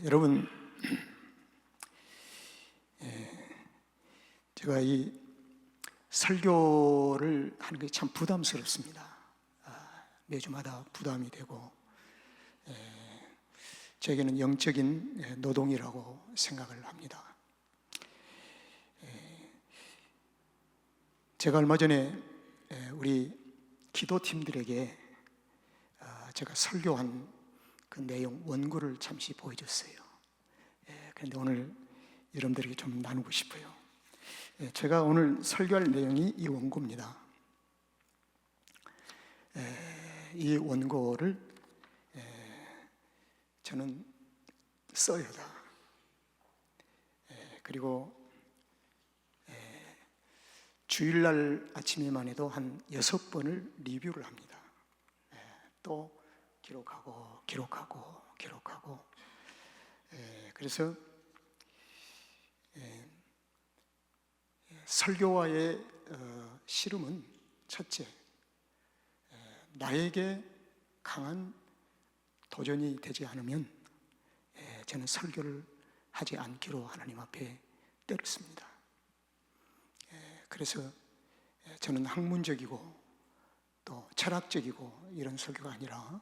여러분, 제가 이 설교를 하는 게 참 부담스럽습니다. 매주마다 부담이 되고, 저에게는 영적인 노동이라고 생각을 합니다. 제가 얼마 전에 우리 기도팀들에게 제가 설교한 그 내용 원고를 잠시 보여줬어요. 그런데 오늘 여러분들에게 좀 나누고 싶어요. 제가 오늘 설교할 내용이 이 원고입니다. 이 원고를 저는 써요 다. 그리고 주일날 아침에만 해도 한 6번을 리뷰를 합니다. 또 기록하고 그래서 설교와의 씨름은 첫째, 나에게 강한 도전이 되지 않으면 저는 설교를 하지 않기로 하나님 앞에 때렸습니다. 그래서 저는 학문적이고 또 철학적이고 이런 설교가 아니라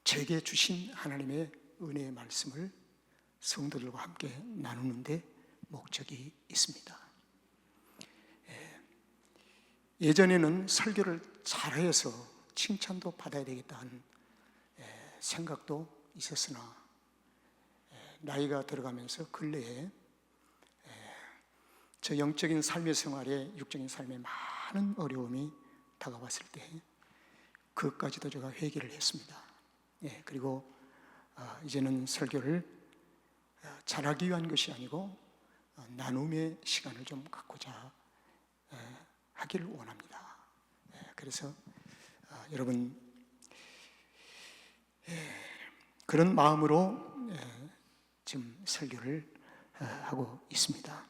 제게 주신 하나님의 은혜의 말씀을 성도들과 함께 나누는 데 목적이 있습니다. 예전에는 설교를 잘해서 칭찬도 받아야 되겠다는 생각도 있었으나 나이가 들어가면서 근래에 저 영적인 삶의 생활에 육적인 삶에 많은 어려움이 다가왔을 때 그것까지도 제가 회개를 했습니다. 그리고 이제는 설교를 잘하기 위한 것이 아니고 나눔의 시간을 좀 갖고자 하기를 원합니다. 그래서 여러분, 그런 마음으로 지금 설교를 하고 있습니다.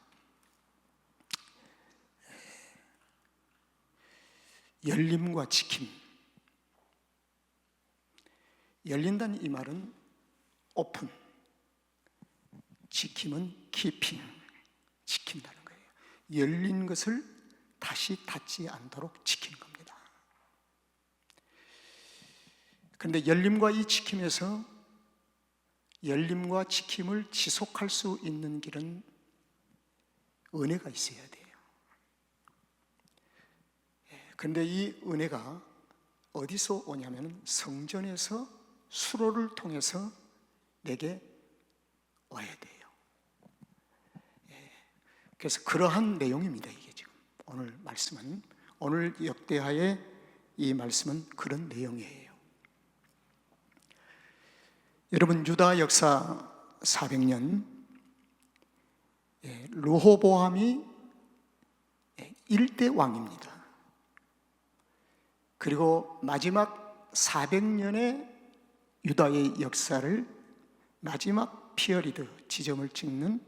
열림과 지킴. 열린다는 이 말은 오픈, 지킴은 키핑, 지킨다는 거예요. 열린 것을 다시 닫지 않도록 지키는 겁니다. 그런데 열림과 이 지킴에서 열림과 지킴을 지속할 수 있는 길은 은혜가 있어야 돼요. 그런데 이 은혜가 어디서 오냐면 성전에서 수로를 통해서 내게 와야 돼요. 그래서 그러한 내용입니다. 이게 지금 오늘 말씀은, 오늘 역대하의 이 말씀은 그런 내용이에요. 여러분, 유다 역사 400년 르호보암이 1대 왕입니다. 그리고 마지막 400년의 유다의 역사를 마지막 피어리드, 지점을 찍는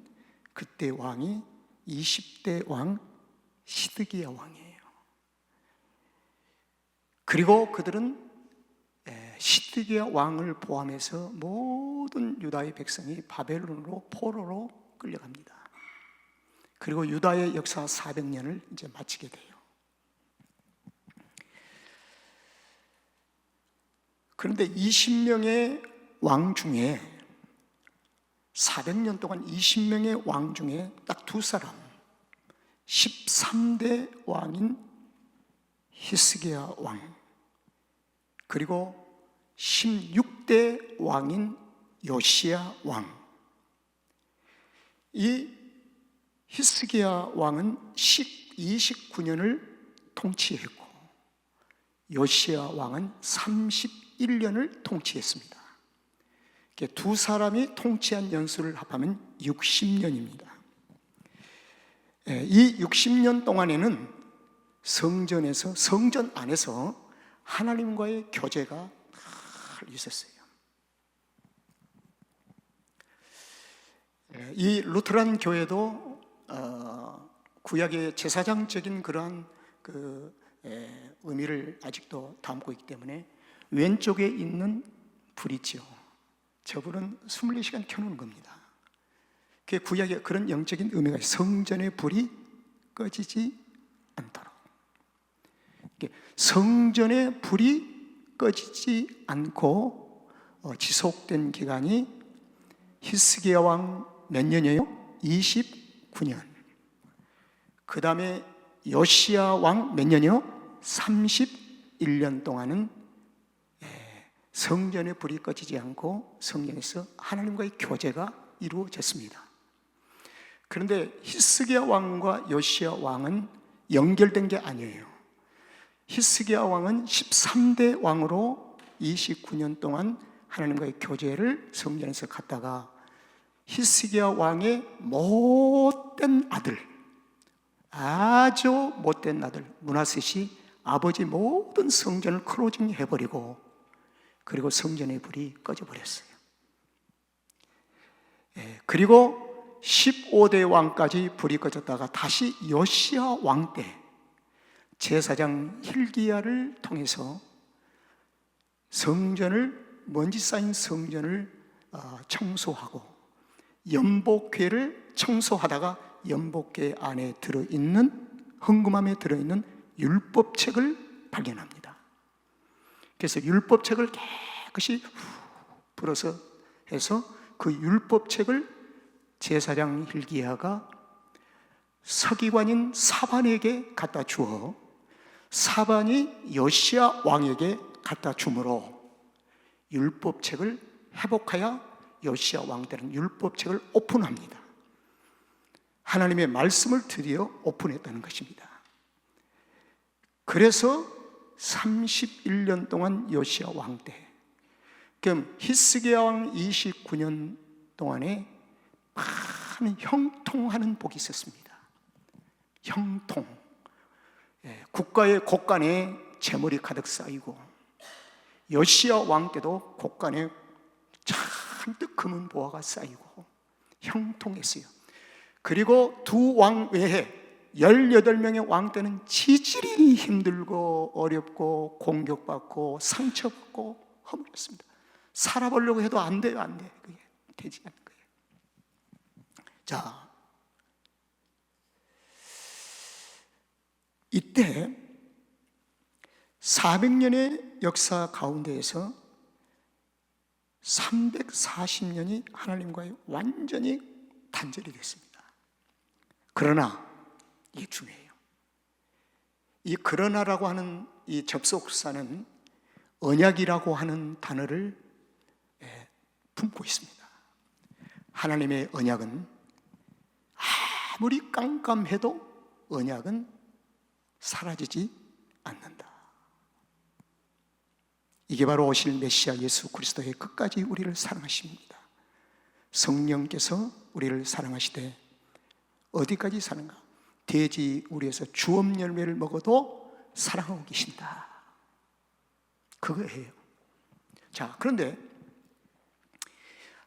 그때 왕이 20대 왕 시드기야 왕이에요. 그리고 그들은 시드기야 왕을 포함해서 모든 유다의 백성이 바벨론으로 포로로 끌려갑니다. 그리고 유다의 역사 400년을 이제 마치게 돼요. 그런데 20명의 왕 중에 400년 동안 20명의 왕 중에 딱 두 사람, 13대 왕인 히스기야 왕, 그리고 16대 왕인 요시야 왕. 이 히스기야 왕은 29년을 통치했고 요시야 왕은 31년을 통치했습니다. 두 사람이 통치한 연수를 합하면 60년입니다. 이 60년 동안에는 성전 안에서 하나님과의 교제가 있었어요. 이 루터란 교회도 구약의 제사장적인 그러한 의미를 아직도 담고 있기 때문에 왼쪽에 있는 불이죠. 저불은 24시간 켜놓는 겁니다. 그게 구약에 그런 영적인 의미가 있어요. 성전의 불이 꺼지지 않도록. 성전의 불이 꺼지지 않고 지속된 기간이 히스기야 왕 몇 년이에요? 29년. 그 다음에 요시야 왕 몇 년이요? 31년 동안은 성전의 불이 꺼지지 않고 성전에서 하나님과의 교제가 이루어졌습니다. 그런데 히스기야 왕과 요시야 왕은 연결된 게 아니에요. 히스기야 왕은 13대 왕으로 29년 동안 하나님과의 교제를 성전에서 갖다가 히스기야 왕의 못된 아들, 아주 못된 아들 므낫셋이 아버지 모든 성전을 클로징 해버리고 그리고 성전의 불이 꺼져버렸어요. 그리고 15대 왕까지 불이 꺼졌다가 다시 요시야 왕 때 제사장 hil기야를 통해서 성전을, 먼지 쌓인 성전을 청소하고 연복궤를 청소하다가 연복궤 안에 들어있는, 헌금함에 들어있는 율법책을 발견합니다. 그래서 율법책을 깨끗이 불어서 해서 그 율법책을 제사장 hil기야가 서기관인 사반에게 갖다 주어 사반이 요시야 왕에게 갖다 주므로 율법책을 회복하여 요시야 왕 때는 율법책을 오픈합니다. 하나님의 말씀을 드디어 오픈했다는 것입니다. 그래서 31년 동안 요시야 왕 때, 그럼 히스기야 왕 29년 동안에 많은 형통하는 복이 있었습니다. 형통. 국가의 곳간에 재물이 가득 쌓이고 요시야 왕 때도 곳간에 잔뜩 금은 보화가 쌓이고 형통했어요. 그리고 두 왕 외에 18명의 왕 때는 지질이 힘들고 어렵고 공격받고 상처받고 허물었습니다. 살아보려고 해도 안 돼요, 안 돼. 그게 되지 않는 거예요. 자, 이때 400년의 역사 가운데에서 340년이 하나님과의 완전히 단절이 됐습니다. 그러나 이게 중요해요. 이 그러나라고 하는 이 접속사는 언약이라고 하는 단어를 품고 있습니다. 하나님의 언약은 아무리 깜깜해도 언약은 사라지지 않는다. 이게 바로 오실 메시아 예수 그리스도의 끝까지 우리를 사랑하십니다. 성령께서 우리를 사랑하시되 어디까지 사는가? 돼지 우리에서 주업 열매를 먹어도 사랑하고 계신다. 그거예요. 자, 그런데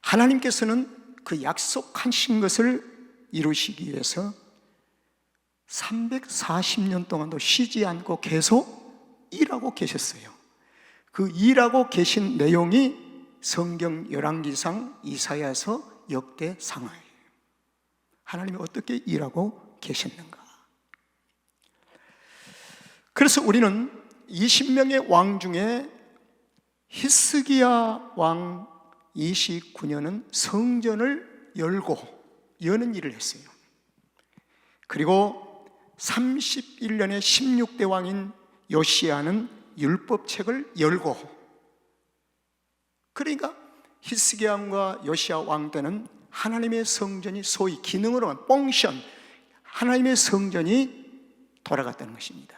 하나님께서는 그 약속하신 것을 이루시기 위해서 340년 동안도 쉬지 않고 계속 일하고 계셨어요. 그 일하고 계신 내용이 성경 열왕기상, 이사야서, 역대상하예요. 하나님이 어떻게 일하고 계셨는가? 그래서 우리는 20명의 왕 중에 히스기야 왕 29년은 성전을 여는 일을 했어요. 그리고 31년에 16대 왕인 요시야는 율법책을 열고, 그러니까 히스기야 왕과 요시야 왕 때는 하나님의 성전이 소위 기능으로만 펑션, 하나님의 성전이 돌아갔다는 것입니다.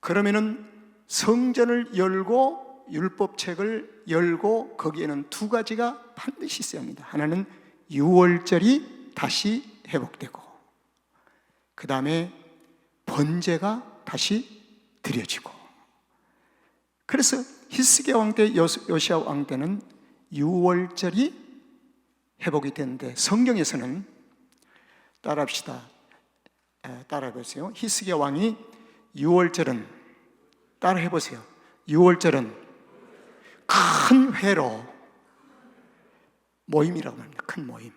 그러면은 성전을 열고 율법책을 열고 거기에는 두 가지가 반드시 있어야 합니다. 하나는 유월절이 다시 회복되고, 그 다음에 번제가 다시 드려지고. 그래서 히스기야 왕 때, 요시야 왕 때는 유월절이 회복이 되는데 성경에서는 따라합시다. 따라해보세요. 히스기야 왕이 유월절은, 따라해보세요. 유월절은 큰 회로 모임이라고 합니다. 큰 모임.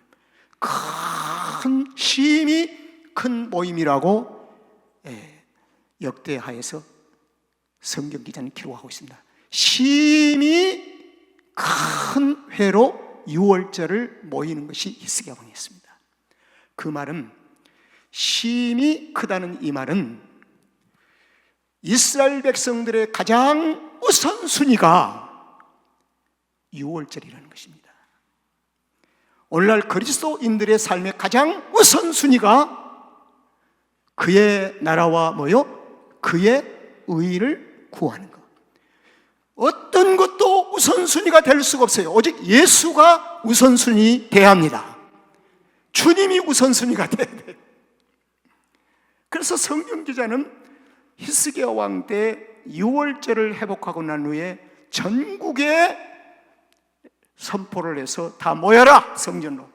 심히 큰 모임이라고 역대하에서 성경 기자는 기록하고 있습니다. 심히 큰 회로 유월절을 모이는 것이 히스기야 왕이었습니다. 그 말은, 심히 크다는 이 말은 이스라엘 백성들의 가장 우선순위가 유월절이라는 것입니다. 오늘날 그리스도인들의 삶의 가장 우선순위가 그의 나라와 그의 의를 구하는 것. 어떤 것도 우선순위가 될 수가 없어요. 오직 예수가 우선순위 돼야 합니다. 주님이 우선순위가 돼야 돼요. 그래서 성경 기자는 히스기야 왕 때 유월절을 회복하고 난 후에 전국에 선포를 해서 다 모여라, 성전으로.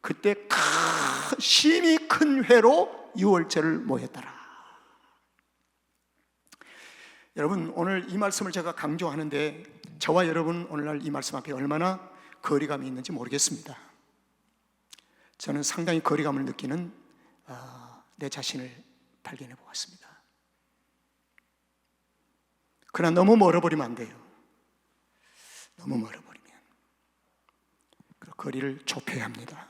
그때 심히 큰 회로 유월절을 모였더라. 여러분, 오늘 이 말씀을 제가 강조하는데 저와 여러분 오늘날 이 말씀 앞에 얼마나 거리감이 있는지 모르겠습니다. 저는 상당히 거리감을 느끼는 내 자신을 발견해 보았습니다. 그러나 너무 멀어버리면 안 돼요. 너무 멀어버리면 그 거리를 좁혀야 합니다.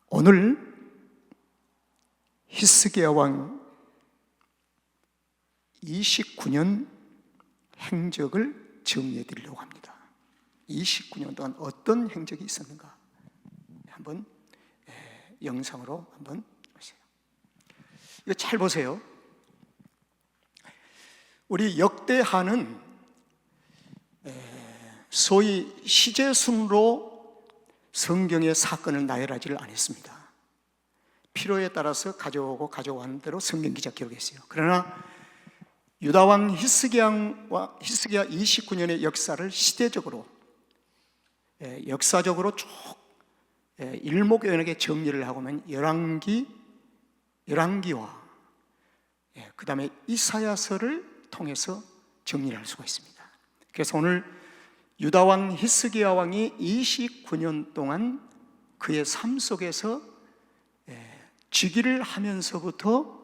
오늘 히스기야 왕 29년 행적을 정리해 드리려고 합니다. 29년 동안 어떤 행적이 있었는가 한번 영상으로 한번 보세요. 이거 잘 보세요. 우리 역대하는 소위 시제순으로 성경의 사건을 나열하지를 않았습니다. 필요에 따라서 가져오는 대로 성경 기자 기록했어요. 그러나 유다왕 히스기야 29년의 역사를 시대적으로 역사적으로 쭉 일목요연하게 정리를 하고 보면 열왕기와 그 다음에 이사야서를 통해서 정리를 할 수가 있습니다. 그래서 오늘 유다왕 히스기야 왕이 29년 동안 그의 삶 속에서 즉위를 하면서부터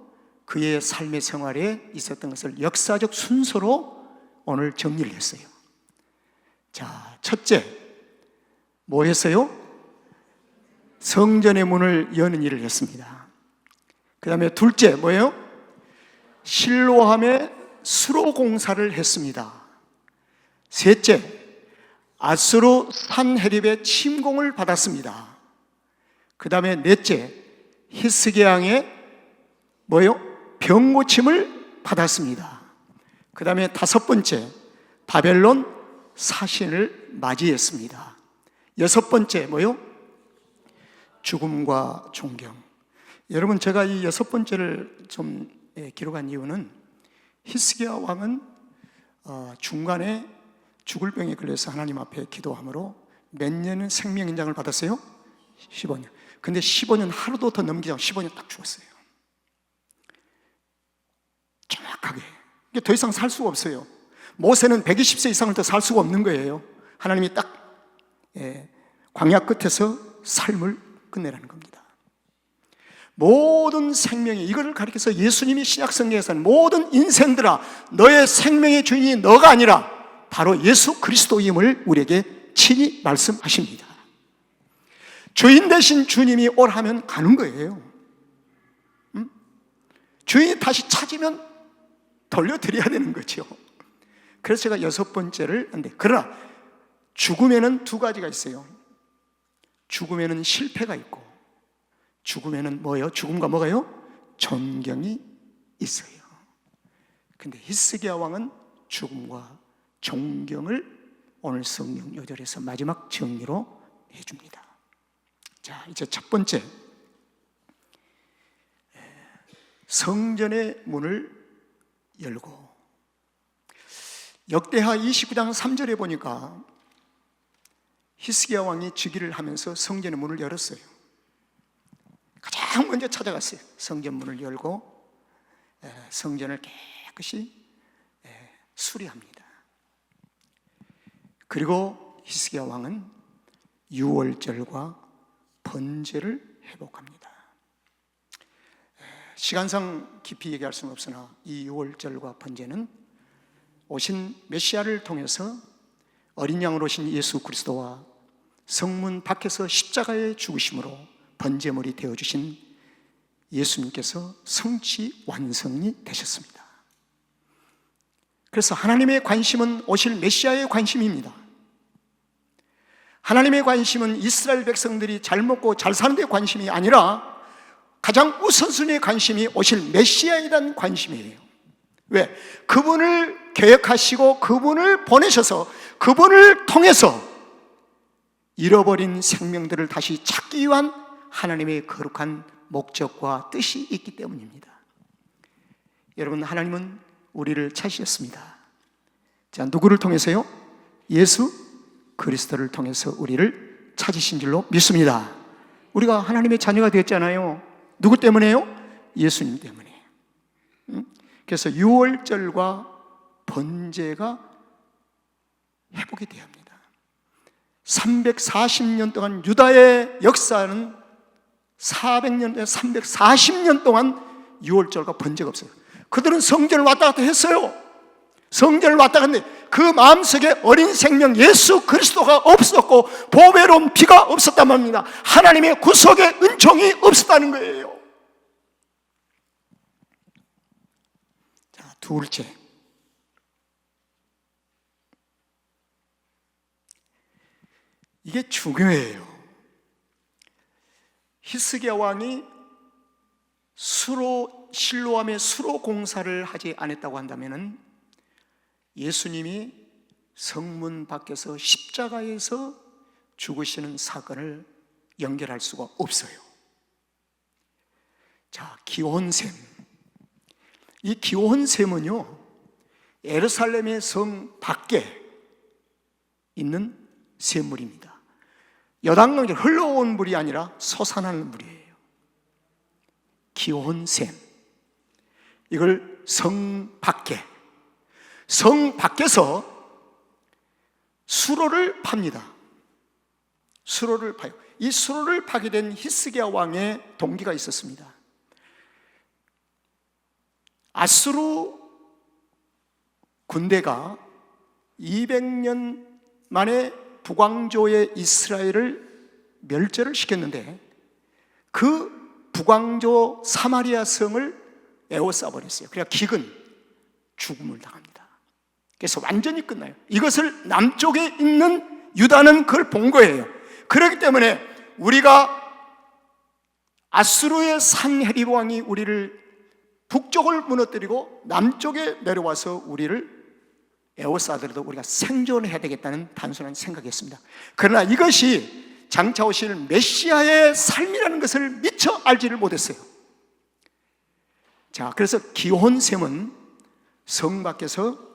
그의 삶의 생활에 있었던 것을 역사적 순서로 오늘 정리를 했어요. 자, 첫째, 뭐 했어요? 성전의 문을 여는 일을 했습니다. 그 다음에 둘째, 뭐예요? 실로함에 수로 공사를 했습니다. 셋째, 아수르 산헤립의 침공을 받았습니다. 그 다음에 넷째, 히스기야 왕의 병고침을 받았습니다. 그 다음에 다섯 번째, 바벨론 사신을 맞이했습니다. 여섯 번째, 죽음과 존경. 여러분, 제가 이 여섯 번째를 좀 기록한 이유는 히스기야 왕은 중간에 죽을 병에 걸려서 하나님 앞에 기도함으로 몇 년은 생명인장을 받았어요? 15년. 근데 15년 하루도 더 넘기지 않고 15년 딱 죽었어요. 정확하게. 이게 더 이상 살 수가 없어요. 모세는 120세 이상을 더 살 수가 없는 거예요. 하나님이 딱 광야 끝에서 삶을 끝내라는 겁니다. 모든 생명이, 이걸 가리켜서 예수님이 신약성경에서는 모든 인생들아 너의 생명의 주인이 너가 아니라 바로 예수 그리스도임을 우리에게 친히 말씀하십니다. 주인 되신 주님이 오라면 가는 거예요. 주인이 다시 찾으면 돌려드려야 되는 거죠. 그래서 제가 여섯 번째를 한데, 그러나 죽음에는 두 가지가 있어요. 죽음에는 실패가 있고 죽음에는 죽음과 뭐가요? 존경이 있어요. 근데 히스기야 왕은 죽음과 존경을 오늘 성경 요절에서 마지막 정리로 해줍니다. 자, 이제 첫 번째, 성전의 문을 열고. 역대하 29장 3절에 보니까 히스기야 왕이 즉위를 하면서 성전의 문을 열었어요. 가장 먼저 찾아갔어요. 성전 문을 열고 성전을 깨끗이 수리합니다. 그리고 히스기야 왕은 유월절과 번제를 회복합니다. 시간상 깊이 얘기할 수는 없으나 이 유월절과 번제는 오신 메시아를 통해서 어린 양으로 오신 예수 그리스도와 성문 밖에서 십자가에 죽으심으로 번제물이 되어주신 예수님께서 성취 완성이 되셨습니다. 그래서 하나님의 관심은 오실 메시아의 관심입니다. 하나님의 관심은 이스라엘 백성들이 잘 먹고 잘 사는 데 관심이 아니라 가장 우선순위의 관심이 오실 메시아에 대한 관심이에요. 왜? 그분을 계획하시고 그분을 보내셔서 그분을 통해서 잃어버린 생명들을 다시 찾기 위한 하나님의 거룩한 목적과 뜻이 있기 때문입니다. 여러분, 하나님은 우리를 찾으셨습니다. 자, 누구를 통해서요? 예수 그리스도를 통해서 우리를 찾으신 줄로 믿습니다. 우리가 하나님의 자녀가 되었잖아요. 누구 때문에요? 예수님 때문에. 그래서 유월절과 번제가 회복이 되어야 합니다. 340년 동안 유다의 역사는 340년 동안 유월절과 번제가 없어요. 그들은 성전을 왔다 갔다 했어요. 성전을 왔다 갔는데 그 마음속에 어린 생명 예수 그리스도가 없었고 보배로운 피가 없었단 말입니다. 하나님의 구속의 은총이 없었다는 거예요. 자, 둘째, 이게 중요해요. 히스기야 왕이 실로암의 수로 공사를 하지 않았다고 한다면 예수님이 성문 밖에서 십자가에서 죽으시는 사건을 연결할 수가 없어요. 자, 기온샘. 이 기온샘은요, 예루살렘의 성 밖에 있는 샘물입니다. 여당강에 흘러온 물이 아니라 솟아나는 물이에요. 기온샘. 이걸 성 밖에서 수로를 팝니다. 수로를 파요. 이 수로를 파게 된 히스기야 왕의 동기가 있었습니다. 아수르 군대가 200년 만에 북왕조의 이스라엘을 멸절을 시켰는데 그 북왕조 사마리아 성을 에워싸 버렸어요. 그래야 기근 죽음을 당합니다. 그래서 완전히 끝나요. 이것을 남쪽에 있는 유다는 그걸 본 거예요. 그렇기 때문에 우리가 아수르의 산헤립 왕이 우리를 북쪽을 무너뜨리고 남쪽에 내려와서 우리를 에워싸더라도 우리가 생존해야 되겠다는 단순한 생각이었습니다. 그러나 이것이 장차 오실 메시아의 삶이라는 것을 미처 알지를 못했어요. 자, 그래서 기온샘은 성 밖에서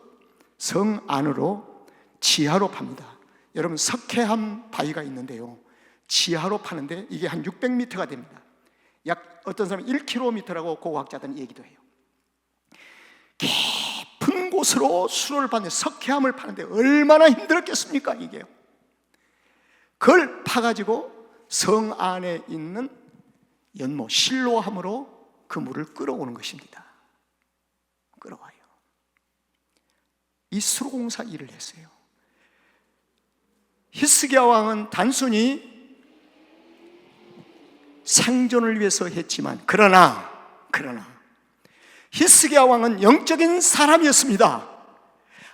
성 안으로 지하로 팝니다. 여러분, 석회암 바위가 있는데요, 지하로 파는데 이게 한 600m가 됩니다. 약 어떤 사람은 1km라고 고고학자들은 얘기도 해요. 깊은 곳으로 수로를 파는데, 석회암을 파는데 얼마나 힘들었겠습니까? 이게요. 그걸 파가지고 성 안에 있는 연못 실로암으로 그 물을 끌어오는 것입니다. 끌어와요. 이 수로공사 일을 했어요. 히스기야 왕은 단순히 생존을 위해서 했지만 그러나 히스기야 왕은 영적인 사람이었습니다.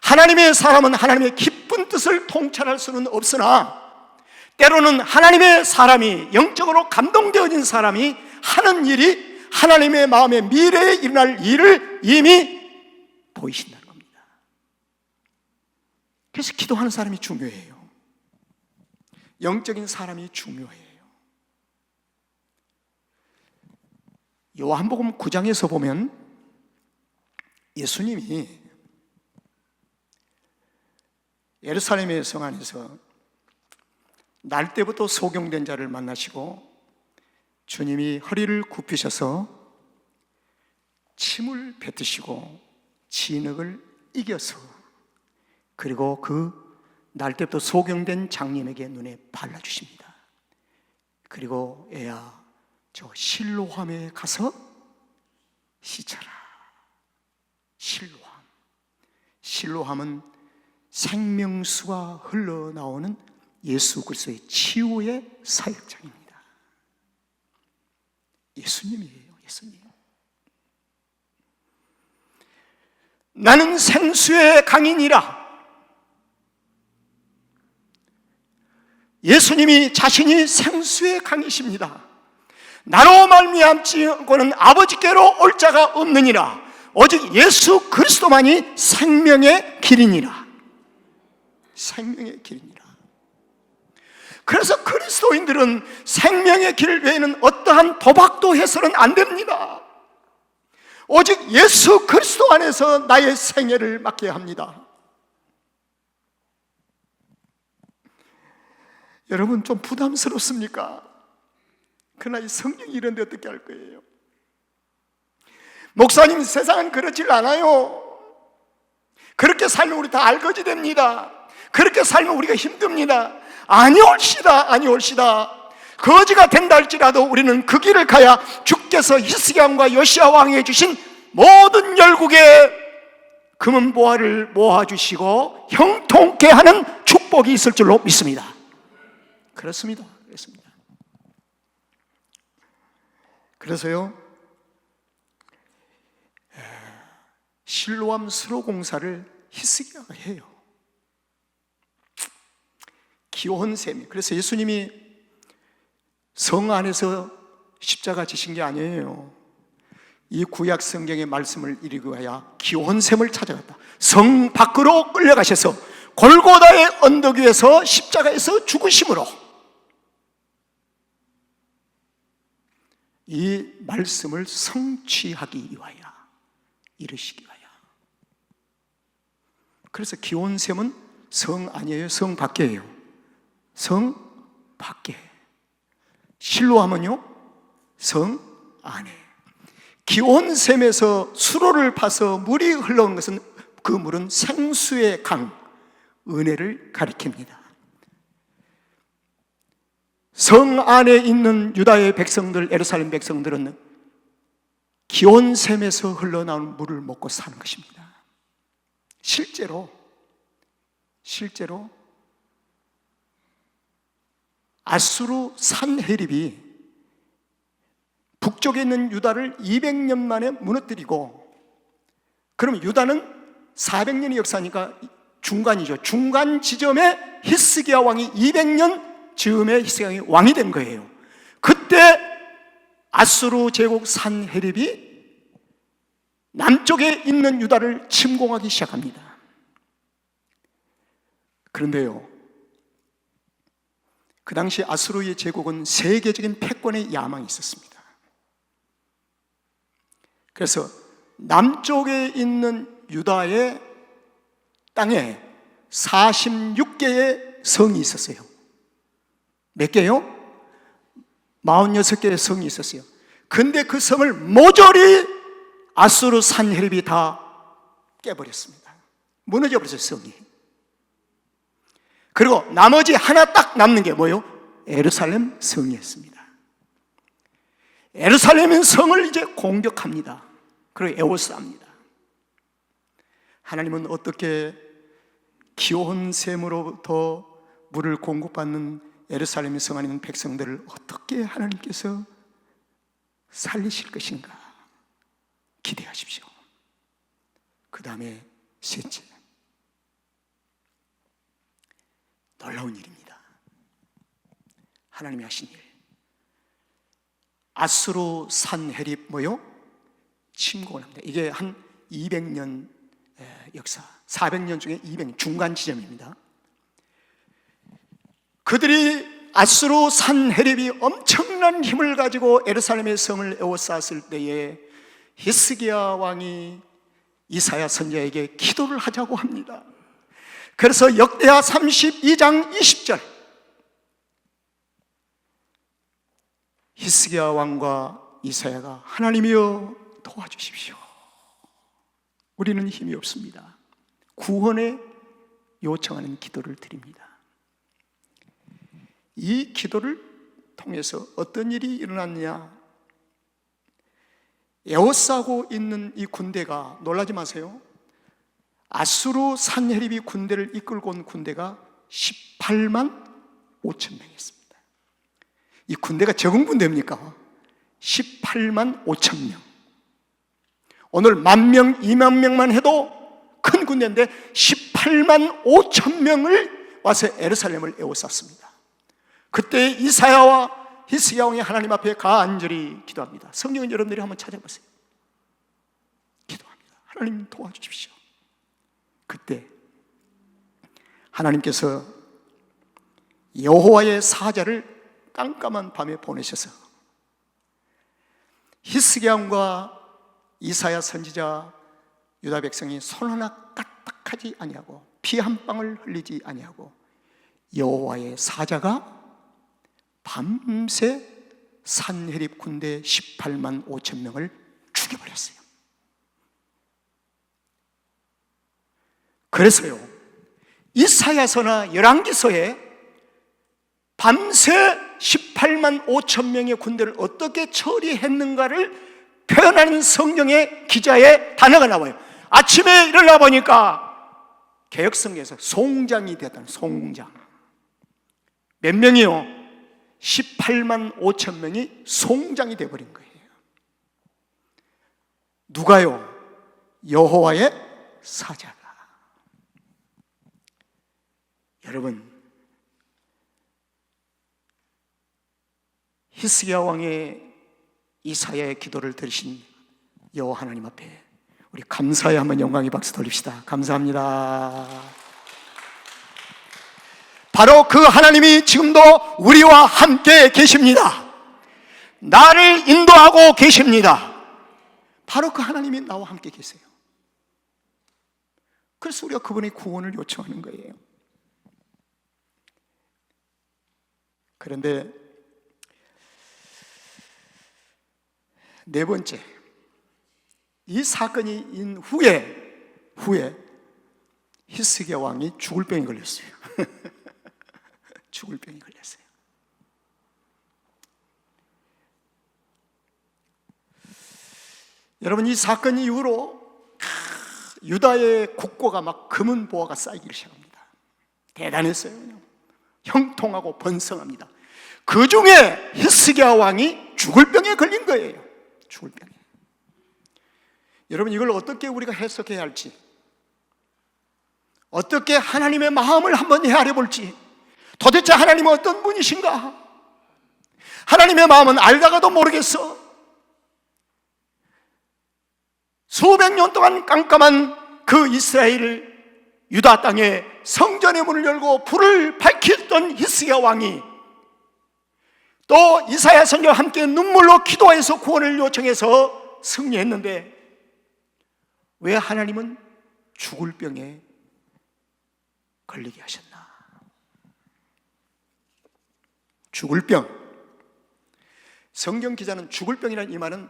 하나님의 사람은 하나님의 기쁜 뜻을 통찰할 수는 없으나 때로는 하나님의 사람이, 영적으로 감동되어진 사람이 하는 일이 하나님의 마음의 미래에 일어날 일을 이미 보이신다는 겁니다. 그래서 기도하는 사람이 중요해요. 영적인 사람이 중요해요. 요한복음 9장에서 보면 예수님이 예루살렘의 성 안에서 날 때부터 소경된 자를 만나시고 주님이 허리를 굽히셔서 침을 뱉으시고 진흙을 이겨서, 그리고 그 날 때부터 소경된 장님에게 눈에 발라주십니다. 그리고 애야, 저 실로함에 가서 씻어라. 실로함. 실로함은 생명수가 흘러나오는 예수 그리스도의 치유의 사역장입니다. 예수님이에요, 예수님. 나는 생수의 강이니라. 예수님이 자신이 생수의 강이십니다. 나로 말미암지고는 아버지께로 올 자가 없느니라. 오직 예수 그리스도만이 생명의 길이니라. 생명의 길이니라. 그래서 그리스도인들은 생명의 길 외에는 어떠한 도박도 해서는 안 됩니다. 오직 예수 그리스도 안에서 나의 생애를 맡겨야 합니다. 여러분, 좀 부담스럽습니까? 그러나 이 성경이 이런데 어떻게 할 거예요? 목사님, 세상은 그렇질 않아요. 그렇게 살면 우리 다 알거지 됩니다. 그렇게 살면 우리가 힘듭니다. 아니올시다, 아니올시다. 거지가 된다 할지라도 우리는 그 길을 가야 주께서 히스기야 왕과 요시야 왕에게 주신 모든 열국의 금은 보화를 모아주시고 형통케 하는 축복이 있을 줄로 믿습니다. 그렇습니다. 그렇습니다. 그래서요, 실로암 수로 공사를 히스기야가 해요. 기원셈이. 그래서 예수님이 성 안에서 십자가 지신 게 아니에요. 이 구약 성경의 말씀을 이루고야 기원셈을 찾아갔다. 성 밖으로 끌려가셔서 골고다의 언덕 위에서 십자가에서 죽으심으로 이 말씀을 성취하기 위하여, 이루시기 위하여. 그래서 기원셈은 성 아니에요. 성 밖에요. 성 밖에. 실로암은요, 성 안에. 기온샘에서 수로를 파서 물이 흘러오는 것은 그 물은 생수의 강, 은혜를 가리킵니다. 성 안에 있는 유다의 백성들, 예루살렘 백성들은 기온샘에서 흘러나오는 물을 먹고 사는 것입니다. 실제로 아수르 산헤립이 북쪽에 있는 유다를 200년 만에 무너뜨리고, 그럼 유다는 400년의 역사니까 중간이죠. 중간 지점에 히스기야 왕이 200년 즈음에 히스기야 왕이 왕이 된 거예요. 그때 아수르 제국 산헤립이 남쪽에 있는 유다를 침공하기 시작합니다. 그런데요, 그 당시 아수르의 제국은 세계적인 패권의 야망이 있었습니다. 그래서 남쪽에 있는 유다의 땅에 46개의 성이 있었어요. 몇 개요? 46개의 성이 있었어요. 근데 그 성을 모조리 아수르 산헤립이 다 깨버렸습니다. 무너져 버렸어요, 성이. 그리고 나머지 하나 딱 남는 게 뭐예요? 예루살렘 성이었습니다. 예루살렘 성을 이제 공격합니다. 그리고 에워쌉니다. 하나님은 어떻게 기온샘으로부터 물을 공급받는 예루살렘 성 안에 있는 백성들을 어떻게 하나님께서 살리실 것인가 기대하십시오. 그 다음에 셋째, 놀라운 일입니다. 하나님이 하신 일. 아수르 산헤립 뭐요? 침공을 합니다. 이게 한 200년 역사, 400년 중에 200년 중간 지점입니다. 그들이 아수르 산헤립이 엄청난 힘을 가지고 예루살렘의 성을 에워쌌을 때에 히스기야 왕이 이사야 선지자에게 기도를 하자고 합니다. 그래서 역대하 32장 20절, 히스기야 왕과 이사야가 하나님이여 도와주십시오. 우리는 힘이 없습니다. 구원에 요청하는 기도를 드립니다. 이 기도를 통해서 어떤 일이 일어났냐? 에워싸고 있는 이 군대가, 놀라지 마세요, 아수르 산헤립이 군대를 이끌고 온 군대가 18만 5천 명이었습니다. 이 군대가 적은 군대입니까? 18만 5천 명. 오늘 10,000명, 20,000명만 해도 큰 군대인데 18만 5천 명을 와서 예루살렘을 에워쌌습니다. 그때 이사야와 히스기야 왕이 하나님 앞에 간절히 기도합니다. 성경은 여러분들이 한번 찾아보세요. 기도합니다. 하나님 도와주십시오. 그때 하나님께서 여호와의 사자를 깜깜한 밤에 보내셔서 히스기야 왕과 이사야 선지자, 유다 백성이 손 하나 까딱하지 아니하고 피 한 방울 흘리지 아니하고 여호와의 사자가 밤새 산헤립 군대 18만 5천 명을 죽여버렸어요. 그래서요, 이사야서나 열왕기서에 밤새 18만 5천 명의 군대를 어떻게 처리했는가를 표현하는 성경의 기자의 단어가 나와요. 아침에 일어나 보니까 개역성경에서 송장이 되었다는, 송장. 몇 명이요? 18만 5천 명이 송장이 되어버린 거예요. 누가요? 여호와의 사자가. 여러분, 히스기야 왕의 이사야의 기도를 들으신 여호와 하나님 앞에 우리 감사의 한번 영광의 박수 돌립시다. 감사합니다. 바로 그 하나님이 지금도 우리와 함께 계십니다. 나를 인도하고 계십니다. 바로 그 하나님이 나와 함께 계세요. 그래서 우리가 그분의 구원을 요청하는 거예요. 그런데 네 번째, 이 사건이 인 후에 히스기야 왕이 죽을 병이 걸렸어요. 죽을 병이 걸렸어요. 여러분, 이 사건 이후로 유다의 국고가 막 금은 보화가 쌓이기 시작합니다. 대단했어요. 형통하고 번성합니다. 그 중에 히스기야 왕이 죽을 병에 걸린 거예요. 죽을 병에. 여러분, 이걸 어떻게 우리가 해석해야 할지, 어떻게 하나님의 마음을 한번 헤아려 볼지, 도대체 하나님은 어떤 분이신가? 하나님의 마음은 알다가도 모르겠어. 수백 년 동안 깜깜한 그 이스라엘 유다 땅에 성전의 문을 열고 불을 밝혔던 히스기야 왕이 또 이사야 선지자와 함께 눈물로 기도해서 구원을 요청해서 승리했는데 왜 하나님은 죽을 병에 걸리게 하셨나? 죽을 병. 성경 기자는 죽을 병이라는 이 말은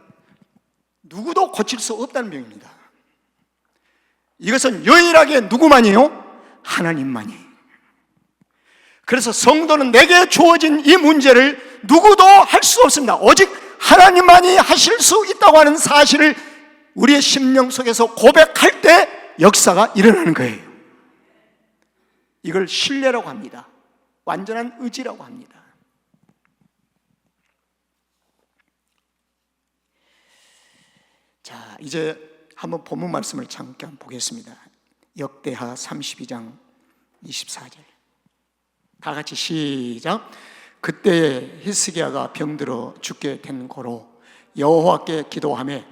누구도 고칠 수 없다는 병입니다. 이것은 유일하게 누구만이요? 하나님만이. 그래서 성도는 내게 주어진 이 문제를 누구도 할 수 없습니다. 오직 하나님만이 하실 수 있다고 하는 사실을 우리의 심령 속에서 고백할 때 역사가 일어나는 거예요. 이걸 신뢰라고 합니다. 완전한 의지라고 합니다. 자, 이제 한번 본문 말씀을 잠깐 보겠습니다. 역대하 32장 24절. 다 같이 시작. 그때 히스기야가 병들어 죽게 된 고로 여호와께 기도하며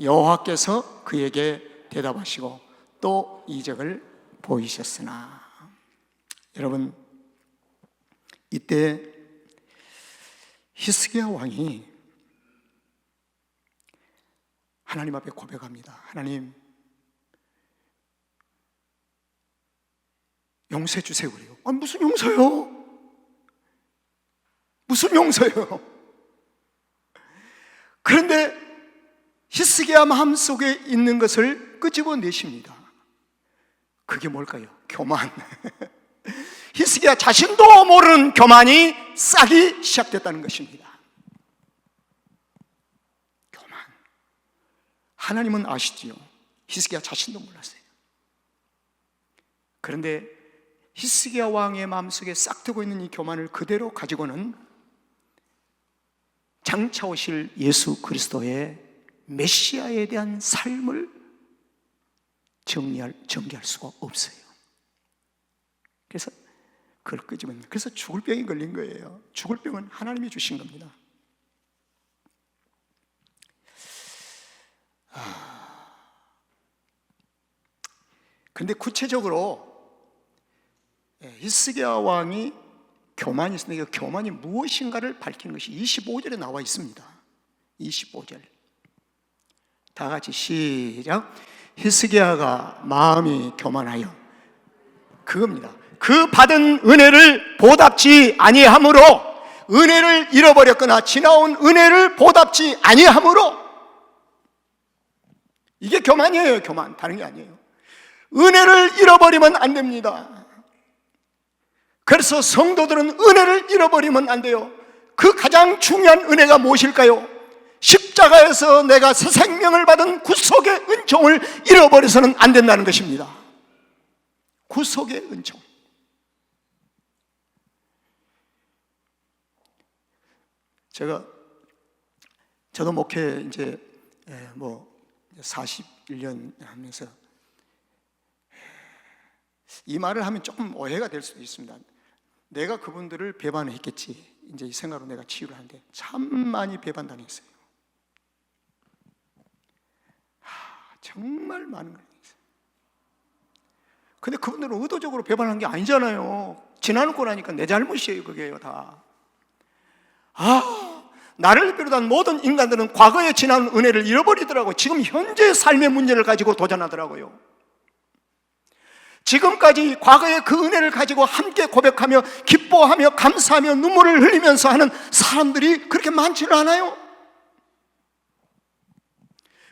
여호와께서 그에게 대답하시고 또 이적을 보이셨으나. 여러분, 이때 히스기야 왕이 하나님 앞에 고백합니다. 하나님, 용서해 주세요. 그래요. 아, 무슨 용서요? 무슨 용서요? 그런데 히스기야 마음속에 있는 것을 끄집어내십니다. 그게 뭘까요? 교만. 히스기야 자신도 모르는 교만이 싹이 시작됐다는 것입니다. 교만. 하나님은 아시지요. 히스기야 자신도 몰랐어요. 그런데 히스기야 왕의 마음속에 싹트고 있는 이 교만을 그대로 가지고는 장차 오실 예수 그리스도의 메시아에 대한 삶을 전개할 수가 없어요. 그래서 그걸 끄집어내. 그래서 죽을 병이 걸린 거예요. 죽을 병은 하나님이 주신 겁니다. 근데 구체적으로 히스기야 왕이 교만이 있었는데 그 교만이 무엇인가를 밝히는 것이 25절에 나와 있습니다. 25절 다 같이 시작. 히스기야가 마음이 교만하여, 그겁니다. 그 받은 은혜를 보답지 아니함으로, 은혜를 잃어버렸거나 지나온 은혜를 보답지 아니함으로, 이게 교만이에요. 교만, 다른 게 아니에요. 은혜를 잃어버리면 안 됩니다. 그래서 성도들은 은혜를 잃어버리면 안 돼요. 그 가장 중요한 은혜가 무엇일까요? 십자가에서 내가 새 생명을 받은 구속의 은총을 잃어버려서는 안 된다는 것입니다. 구속의 은총. 저도 목회 이제 41년 하면서 이 말을 하면 조금 오해가 될 수도 있습니다. 내가 그분들을 배반했겠지, 이제 이 생각으로 내가 치유를 하는데 참 많이 배반당했어요. 정말 많은 걸 했어요. 근데 그분들은 의도적으로 배반한 게 아니잖아요. 지나놓고 나니까 내 잘못이에요. 그게요 다. 나를 비롯한 모든 인간들은 과거에 지나온 은혜를 잃어버리더라고요. 지금 현재의 삶의 문제를 가지고 도전하더라고요. 지금까지 과거의 그 은혜를 가지고 함께 고백하며 기뻐하며 감사하며 눈물을 흘리면서 하는 사람들이 그렇게 많지는 않아요.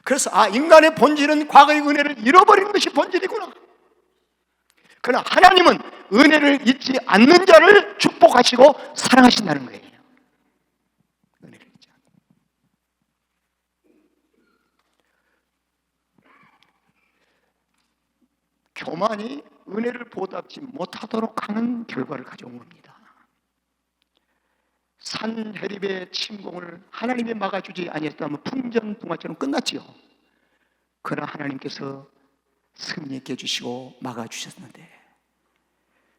그래서 인간의 본질은 과거의 은혜를 잃어버리는 것이 본질이구나. 그러나 하나님은 은혜를 잊지 않는 자를 축복하시고 사랑하신다는 거예요. 은혜를 잊지 않는. 교만이 은혜를 보답지 못하도록 하는 결과를 가져온 겁니다. 산헤립의 침공을 하나님이 막아주지 아니했다면 풍전등화처럼 끝났지요. 그러나 하나님께서 승리케 해주시고 막아주셨는데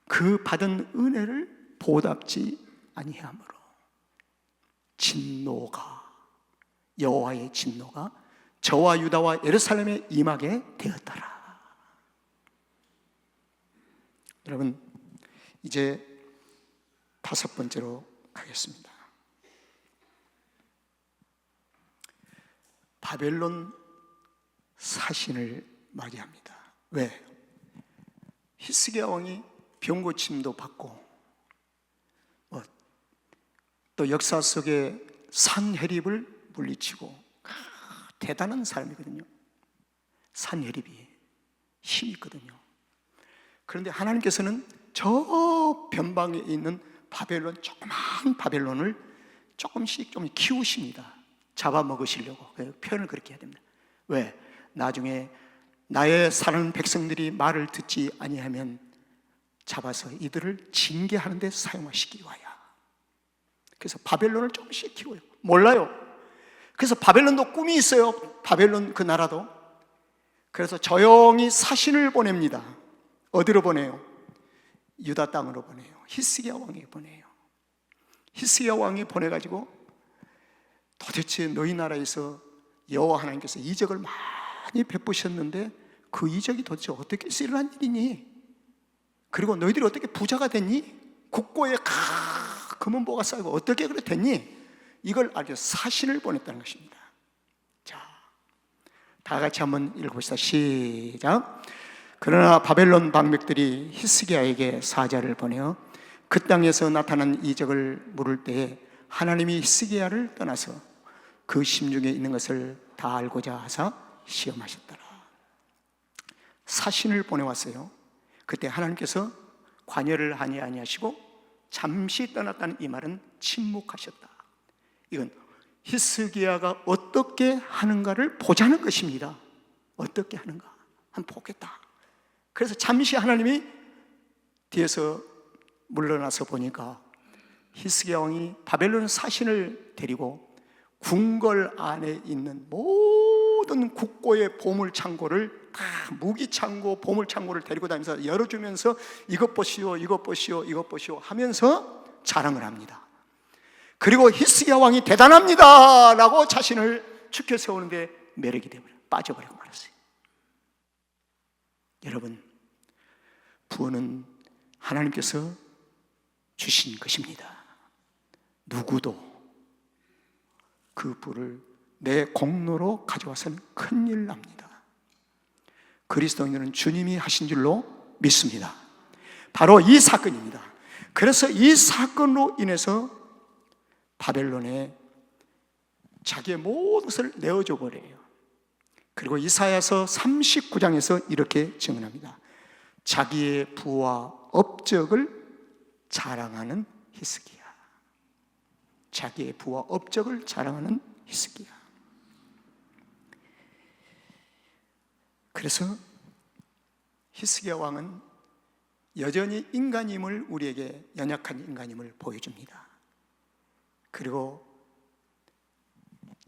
그 받은 은혜를 보답지 아니함으로 여호와의 진노가 저와 유다와 예루살렘에 임하게 되었더라. 여러분, 이제 5번째로 가겠습니다. 바벨론 사신을 맞이합니다. 왜? 히스기야 왕이 병고침도 받고 또 역사 속에 산헤립을 물리치고 대단한 사람이거든요. 산헤립이 힘이 있거든요. 그런데 하나님께서는 저 변방에 있는 조그만 바벨론을 조금씩 좀 키우십니다. 잡아먹으시려고. 표현을 그렇게 해야 됩니다. 왜? 나중에 나의 사는 백성들이 말을 듣지 아니하면 잡아서 이들을 징계하는 데 사용하시기 위하여. 그래서 바벨론을 조금씩 키워요. 몰라요. 그래서 바벨론도 꿈이 있어요. 바벨론 그 나라도. 그래서 조용히 사신을 보냅니다. 어디로 보내요? 유다 땅으로 보내요. 히스기야 왕이 보내요. 히스기야 왕이 보내가지고 도대체 너희 나라에서 여호와 하나님께서 이적을 많이 베푸셨는데 그 이적이 도대체 어떻게 일어난 일이니? 그리고 너희들이 어떻게 부자가 됐니? 국고에 금은보가 쌓이고 어떻게 그래 됐니? 이걸 알기 위해서 사신을 보냈다는 것입니다. 자, 다 같이 한번 읽어봅시다. 시작. 그러나 바벨론 방백들이 히스기야에게 사자를 보내어 그 땅에서 나타난 이적을 물을 때에 하나님이 히스기야를 떠나서 그 심중에 있는 것을 다 알고자 하사 시험하셨더라. 사신을 보내왔어요. 그때 하나님께서 관여를 하니 아니하시고 잠시 떠났다는 이 말은 침묵하셨다. 이건 히스기야가 어떻게 하는가를 보자는 것입니다. 어떻게 하는가 한번 보겠다. 그래서 잠시 하나님이 뒤에서 물러나서 보니까 히스기야 왕이 바벨론 사신을 데리고 궁궐 안에 있는 모든 국고의 보물창고를 다 무기창고, 보물창고를 데리고 다니면서 열어주면서 이것 보시오, 이것 보시오, 이것 보시오 하면서 자랑을 합니다. 그리고 히스기야 왕이 대단합니다 라고 자신을 축혀 세우는데 매력이 되어버려요. 빠져버리고 말았어요. 여러분, 부어는 하나님께서 주신 것입니다. 누구도 그 부를 내 공로로 가져와서는 큰일 납니다. 그리스도인들은 주님이 하신 줄로 믿습니다. 바로 이 사건입니다. 그래서 이 사건으로 인해서 바벨론에 자기의 모든 것을 내어줘 버려요. 그리고 이사야서 39장에서 이렇게 증언합니다. 자기의 부와 업적을 자랑하는 히스기야. 자기의 부와 업적을 자랑하는 히스기야. 그래서 히스기야 왕은 여전히 인간임을, 우리에게 연약한 인간임을 보여줍니다. 그리고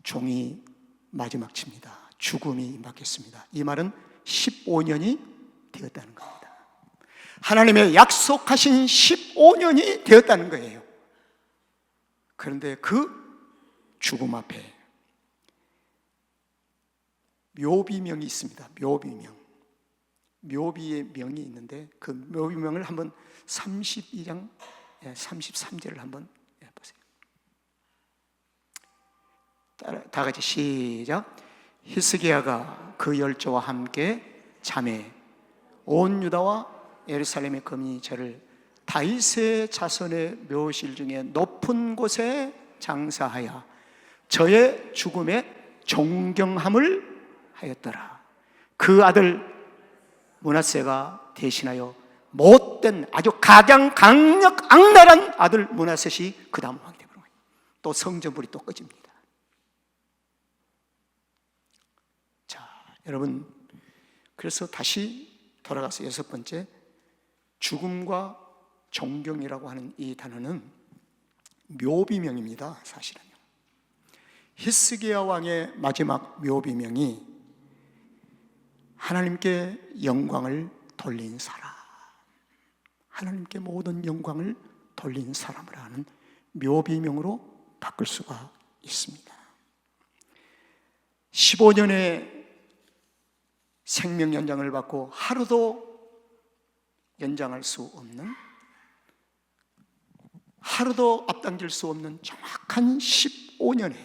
종이 마지막 칩니다. 죽음이 임박했습니다. 이 말은 15년이 되었다는 겁니다. 하나님의 약속하신 15년이 되었다는 거예요. 그런데 그 죽음 앞에 묘비명이 있습니다. 묘비명. 묘비의 명이 있는데 그 묘비명을 한번 32장 33절을 한번 보세요. 다 같이 시작. 히스기야가 그 열조와 함께 잠에 온 유다와 예루살렘의 금이 저를 다윗의 자손의 묘실 중에 높은 곳에 장사하여 저의 죽음에 존경함을 하였더라. 그 아들 므낫세가 대신하여 못된 아주 가장 강력 악랄한 아들 므낫셋이 그 다음 왕이 되는 거예요. 또 성전불이 또 꺼집니다. 자, 여러분, 그래서 다시 돌아가서 여섯 번째, 죽음과 존경이라고 하는 이 단어는 묘비명입니다. 사실은요, 히스기야 왕의 마지막 묘비명이 하나님께 영광을 돌린 사람, 하나님께 모든 영광을 돌린 사람을 하는 묘비명으로 바꿀 수가 있습니다. 15년의 생명 연장을 받고 하루도 연장할 수 없는, 하루도 앞당길 수 없는 정확한 15년에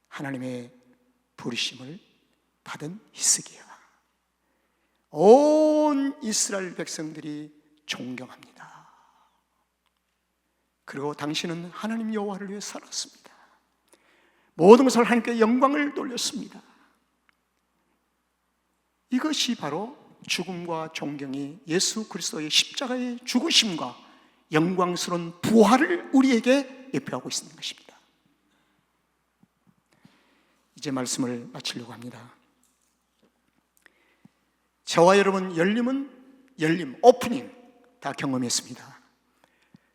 하나님의 부르심을 받은 히스기야, 온 이스라엘 백성들이 존경합니다. 그리고 당신은 하나님 여호와를 위해 살았습니다. 모든 것을 하나님께 영광을 돌렸습니다. 이것이 바로 죽음과 존경이 예수 그리스도의 십자가의 죽으심과 영광스러운 부활을 우리에게 예표하고 있는 것입니다. 이제 말씀을 마치려고 합니다. 저와 여러분 열림, 오프닝 다 경험했습니다.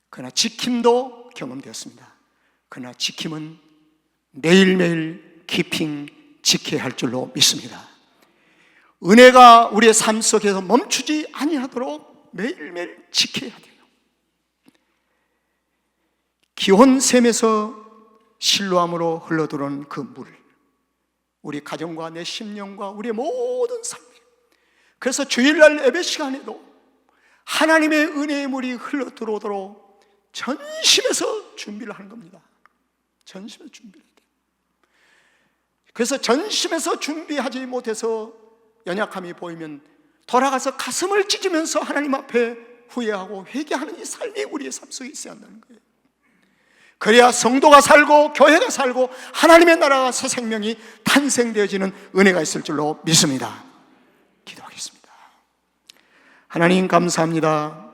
그러나 지킴도 경험되었습니다. 그러나 지킴은 매일매일 키핑 지켜야 할 줄로 믿습니다. 은혜가 우리의 삶 속에서 멈추지 아니하도록 매일매일 지켜야 돼요. 기혼샘에서 실로암으로 흘러들어오는 그 물, 우리 가정과 내 심령과 우리의 모든 삶에, 그래서 주일날 예배 시간에도 하나님의 은혜의 물이 흘러들어오도록 전심에서 준비를 하는 겁니다. 전심에서 준비를 해야 돼요. 그래서 전심에서 준비하지 못해서 연약함이 보이면 돌아가서 가슴을 찢으면서 하나님 앞에 후회하고 회개하는 이 삶이 우리의 삶 속에 있어야 한다는 거예요. 그래야 성도가 살고 교회가 살고 하나님의 나라가 새 생명이 탄생되어지는 은혜가 있을 줄로 믿습니다. 기도하겠습니다. 하나님 감사합니다.